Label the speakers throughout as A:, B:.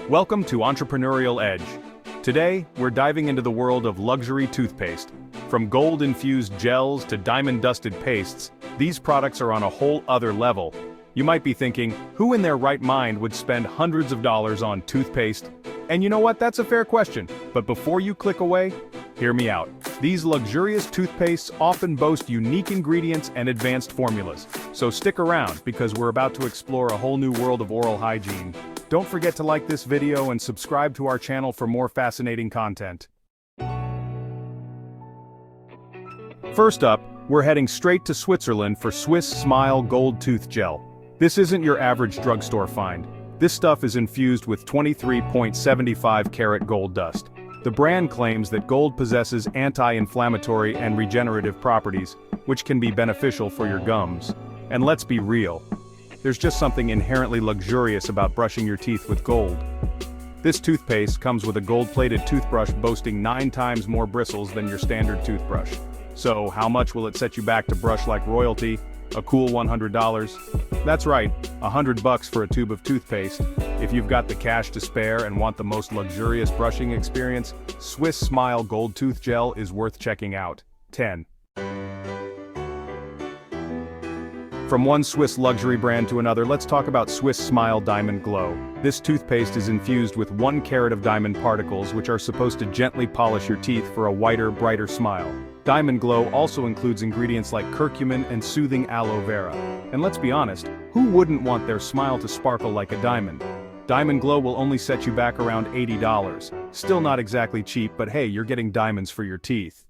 A: Welcome to Entrepreneurial Edge. Today, we're diving into the world of luxury toothpaste. From gold-infused gels to diamond-dusted pastes, these products are on a whole other level. You might be thinking, who in their right mind would spend hundreds of dollars on toothpaste? And you know what, that's a fair question. But before you click away, hear me out. These luxurious toothpastes often boast unique ingredients and advanced formulas. So stick around, because we're about to explore a whole new world of oral hygiene. Don't forget to like this video and subscribe to our channel for more fascinating content. First up, we're heading straight to Switzerland for Swiss Smile Gold Tooth Gel. This isn't your average drugstore find. This stuff is infused with 23.75 karat gold dust. The brand claims that gold possesses anti-inflammatory and regenerative properties, which can be beneficial for your gums. And let's be real, there's just something inherently luxurious about brushing your teeth with gold. This toothpaste comes with a gold-plated toothbrush boasting 9 times more bristles than your standard toothbrush. So, how much will it set you back to brush like royalty? A cool $100? That's right, $100 for a tube of toothpaste. If you've got the cash to spare and want the most luxurious brushing experience, Swiss Smile Gold Tooth Gel is worth checking out. 10. From one Swiss luxury brand to another, let's talk about Swiss Smile Diamond Glow. This toothpaste is infused with 1 carat of diamond particles, which are supposed to gently polish your teeth for a whiter, brighter smile. Diamond Glow also includes ingredients like curcumin and soothing aloe vera. And let's be honest, who wouldn't want their smile to sparkle like a diamond? Diamond Glow will only set you back around $80. Still not exactly cheap, but hey, you're getting diamonds for your teeth.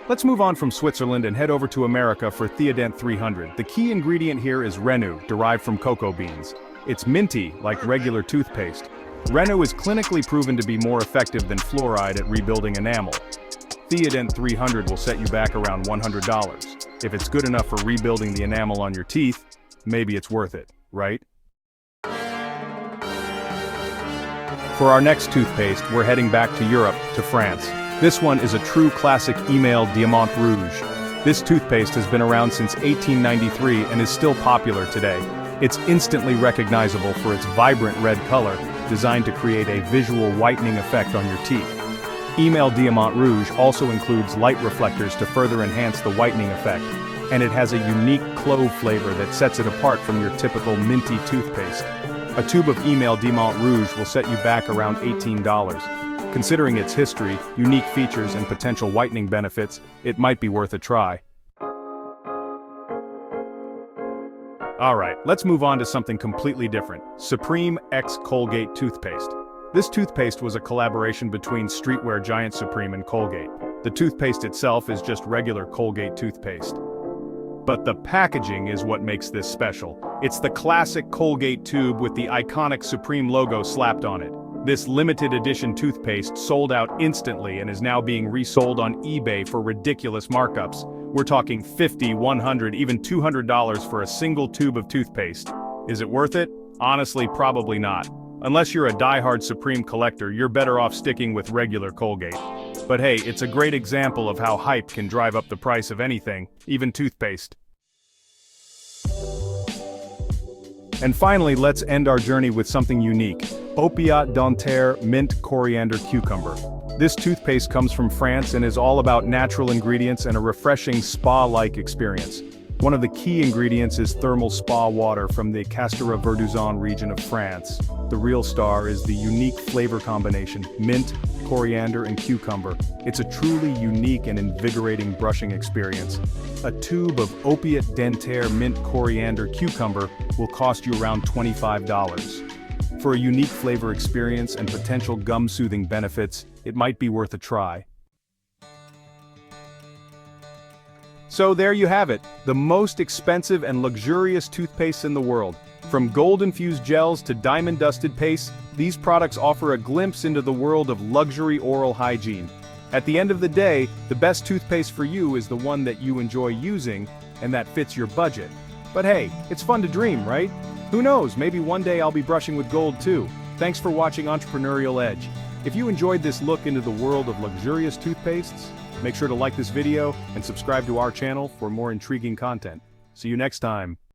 A: Let's move on from Switzerland and head over to America for Theodent 300. The key ingredient here is Rennu, derived from cocoa beans. It's minty, like regular toothpaste. Rennu is clinically proven to be more effective than fluoride at rebuilding enamel. Theodent 300 will set you back around $100. If it's good enough for rebuilding the enamel on your teeth, maybe it's worth it, right? For our next toothpaste, we're heading back to Europe, to France. This one is a true classic Email Diamant Rouge. This toothpaste has been around since 1893 and is still popular today. It's instantly recognizable for its vibrant red color, designed to create a visual whitening effect on your teeth. Email Diamant Rouge also includes light reflectors to further enhance the whitening effect, and it has a unique clove flavor that sets it apart from your typical minty toothpaste. A tube of Email Diamant Rouge will set you back around $18. Considering its history, unique features, and potential whitening benefits, it might be worth a try. Alright, let's move on to something completely different. Supreme X Colgate Toothpaste. This toothpaste was a collaboration between streetwear giant Supreme and Colgate. The toothpaste itself is just regular Colgate toothpaste. But the packaging is what makes this special. It's the classic Colgate tube with the iconic Supreme logo slapped on it. This limited edition toothpaste sold out instantly and is now being resold on eBay for ridiculous markups. We're talking $50, $100, even $200 for a single tube of toothpaste. Is it worth it? Honestly, probably not. Unless you're a die-hard Supreme collector, you're better off sticking with regular Colgate. But hey, it's a great example of how hype can drive up the price of anything, even toothpaste. And finally, let's end our journey with something unique. Opiate Dentaire Mint Coriander Cucumber. This toothpaste comes from France and is all about natural ingredients and a refreshing spa-like experience. One of the key ingredients is thermal spa water from the Castres-Verduzon region of France. The real star is the unique flavor combination, mint, coriander, and cucumber. It's a truly unique and invigorating brushing experience. A tube of Opiate Dentaire Mint Coriander Cucumber will cost you around $25. For a unique flavor experience and potential gum-soothing benefits, it might be worth a try. So there you have it, the most expensive and luxurious toothpaste in the world. From gold-infused gels to diamond-dusted pastes, these products offer a glimpse into the world of luxury oral hygiene. At the end of the day, the best toothpaste for you is the one that you enjoy using and that fits your budget. But hey, it's fun to dream, right? Who knows, maybe one day I'll be brushing with gold too. Thanks for watching Entrepreneurial Edge. If you enjoyed this look into the world of luxurious toothpastes, make sure to like this video and subscribe to our channel for more intriguing content. See you next time.